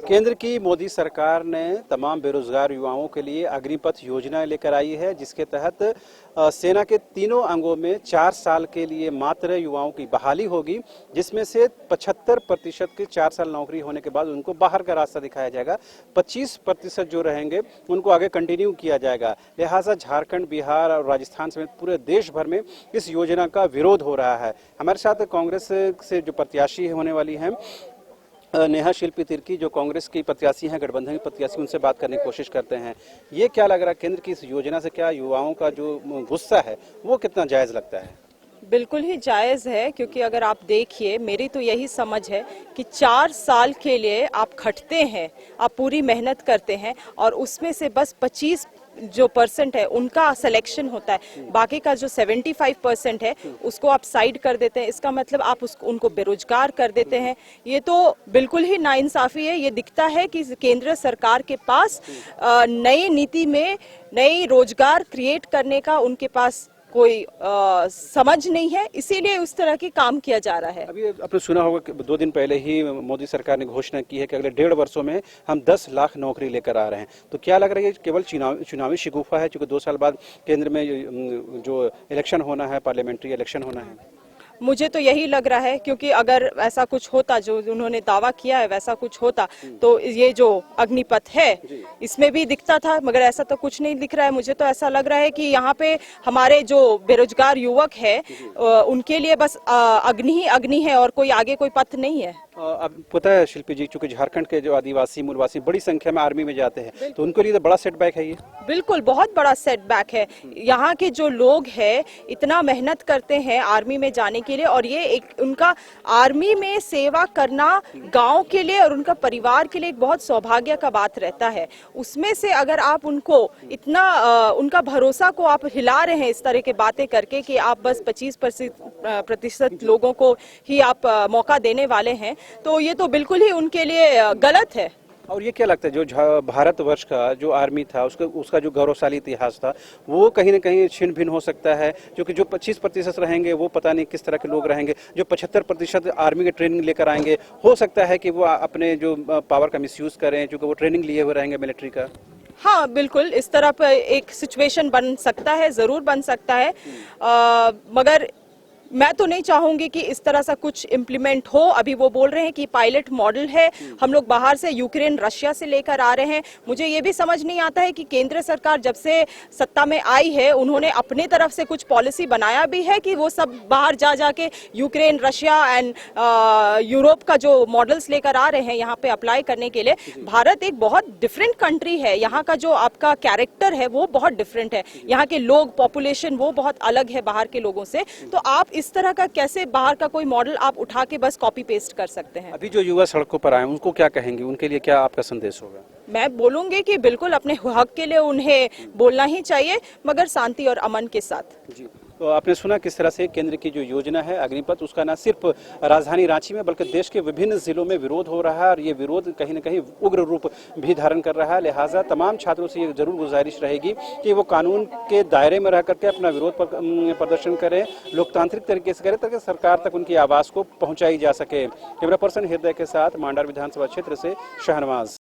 केंद्र की मोदी सरकार ने तमाम बेरोजगार युवाओं के लिए अग्निपथ योजना लेकर आई है, जिसके तहत सेना के तीनों अंगों में 4 साल के लिए मात्र युवाओं की बहाली होगी, जिसमें से 75% की 4 साल नौकरी होने के बाद उनको बाहर का रास्ता दिखाया जाएगा। 25% जो रहेंगे उनको आगे कंटिन्यू किया जाएगा। लिहाजा झारखंड, बिहार और राजस्थान समेत पूरे देश भर में इस योजना का विरोध हो रहा है। हमारे साथ कांग्रेस से जो प्रत्याशी होने वाली हैं नेहा शिल्पी तिर्की, जो कांग्रेस की प्रत्याशी हैं, गठबंधन की प्रत्याशी, उनसे बात करने की कोशिश करते हैं। ये क्या लग रहा है, केंद्र की इस योजना से क्या युवाओं का जो गुस्सा है वो कितना जायज लगता है? बिल्कुल ही जायज़ है, क्योंकि अगर आप देखिए, मेरी तो यही समझ है कि 4 साल के लिए आप खटते हैं, आप पूरी मेहनत करते हैं और उसमें से बस 25% है उनका सिलेक्शन होता है, बाकी का जो 75% है उसको आप साइड कर देते हैं। इसका मतलब आप उनको बेरोजगार कर देते हैं। ये तो बिल्कुल ही नाइंसाफी है। ये दिखता है कि केंद्र सरकार के पास नई नीति में नई रोजगार क्रिएट करने का उनके पास कोई समझ नहीं है, इसीलिए उस तरह की काम किया जा रहा है। अभी आपने सुना होगा कि 2 दिन पहले ही मोदी सरकार ने घोषणा की है कि अगले 1.5 वर्षों में हम 10 लाख नौकरी लेकर आ रहे हैं। तो क्या लग रहा है, ये केवल चुनावी शिगुफा है, क्योंकि 2 साल बाद केंद्र में जो इलेक्शन होना है, पार्लियामेंट्री इलेक्शन होना है? मुझे तो यही लग रहा है, क्योंकि अगर ऐसा कुछ होता, जो उन्होंने दावा किया है वैसा कुछ होता, तो ये जो अग्निपथ है इसमें भी दिखता था, मगर ऐसा तो कुछ नहीं दिख रहा है। मुझे तो ऐसा लग रहा है कि यहाँ पे हमारे जो बेरोजगार युवक है उनके लिए बस अग्नि ही अग्नि है और कोई आगे कोई पथ नहीं है। अब पता है शिल्पी जी, चूंकि झारखंड के जो आदिवासी मूलवासी बड़ी संख्या में आर्मी में जाते हैं, तो उनके लिए तो बड़ा सेटबैक है ये। बिल्कुल, बहुत बड़ा सेटबैक है। यहाँ के जो लोग हैं इतना मेहनत करते हैं आर्मी में जाने के लिए, और ये एक उनका आर्मी में सेवा करना गांव के लिए और उनका परिवार के लिए एक बहुत सौभाग्य का बात रहता है। उसमें से अगर आप उनको इतना उनका भरोसा को आप हिला रहे हैं इस तरह की बातें करके कि आप बस 25% लोगों को ही आप मौका देने वाले हैं, तो ये तो बिल्कुल ही उनके लिए गलत है। और ये क्या लगता है, जो भारतवर्ष का जो आर्मी था, उसका जो गौरवशाली इतिहास था, वो कहीं ना कहीं छिन्न भिन्न हो सकता है, क्योंकि जो 25% रहेंगे वो पता नहीं किस तरह के लोग रहेंगे। जो 75% आर्मी की ट्रेनिंग लेकर आएंगे, हो सकता है कि वो अपने जो पावर का मिसयूज करें, क्योंकि वो ट्रेनिंग लिए हुए रहेंगे मिलिट्री का। हाँ, बिल्कुल इस तरह पर एक सिचुएशन बन सकता है, जरूर बन सकता है, मगर मैं तो नहीं चाहूंगी कि इस तरह सा कुछ इम्प्लीमेंट हो। अभी वो बोल रहे हैं कि पायलट मॉडल है, हम लोग बाहर से यूक्रेन, रशिया से लेकर आ रहे हैं। मुझे ये भी समझ नहीं आता है कि केंद्र सरकार जब से सत्ता में आई है उन्होंने अपने तरफ से कुछ पॉलिसी बनाया भी है कि वो सब बाहर जा जाके यूक्रेन, रशिया एंड यूरोप का जो मॉडल्स लेकर आ रहे हैं यहाँ पे अप्लाई करने के लिए। भारत एक बहुत डिफरेंट कंट्री है, यहाँ का जो आपका कैरेक्टर है वो बहुत डिफरेंट है, यहाँ के लोग, पॉपुलेशन वो बहुत अलग है बाहर के लोगों से। तो आप इस तरह का कैसे बाहर का कोई मॉडल आप उठा के बस कॉपी पेस्ट कर सकते हैं? अभी जो युवा सड़कों पर आए उनको क्या कहेंगे, उनके लिए क्या आपका संदेश होगा? मैं बोलूंगी कि बिल्कुल अपने हक के लिए उन्हें बोलना ही चाहिए, मगर शांति और अमन के साथ। जी, तो आपने सुना किस तरह से केंद्र की जो योजना है अग्निपथ, उसका न सिर्फ राजधानी रांची में बल्कि देश के विभिन्न जिलों में विरोध हो रहा है, और ये विरोध कहीं न कहीं उग्र रूप भी धारण कर रहा है। लिहाजा तमाम छात्रों से ये जरूर गुजारिश रहेगी कि वो कानून के दायरे में रह करके अपना विरोध प्रदर्शन करें, लोकतांत्रिक तरीके से करें, ताकि सरकार तक उनकी आवाज़ को पहुँचाई जा सके। कैमरा पर्सन हृदय के साथ मांडार विधानसभा क्षेत्र से शहनवाज।